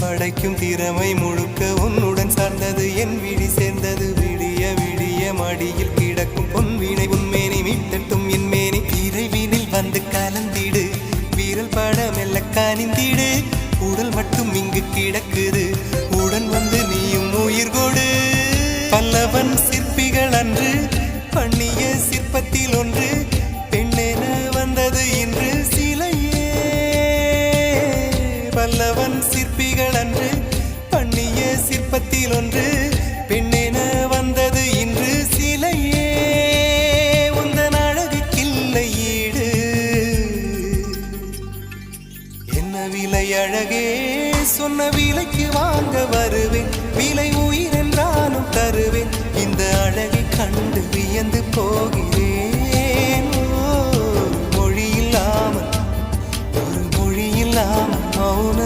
படைக்கும் திறமை முழுக்க உன்னுடன் சார்ந்தது என் விழி சேர்ந்தது விடிய விடிய மடியில் கிடக்கும் பொன்வினை உன்மேனி மீட்டட்டும் என் மேனி இறைவினில் வந்து கலந்திடு வீரல் பட மெல்ல காணிந்திடு உடல் மட்டும் இங்கு கிடக்குது உடன் வந்து நீயும் உயிர் கொடு பல்லவன் சிற்பிகள் அன்று பண்ணிய சிற்பத்தில் ஒன்று பெண்ணென வந்தது இன்று சிலையே பல்லவன் சிற்பிகள் அன்று பண்ணிய சிற்பத்தில் ஒன்று பெண்ணென வந்தது இன்று சிலையே உந்தன் அழகுக்கில்லை ஈடு என்ன விலை அழகே சொன்ன விலைக்கு வாங்க வருவேன் விலை உயிர் என்றாலும் தருவேன் இந்த அழகை கண்டு வியந்து போகிறேன் ஒரு மொழி இல்லாமல் மௌன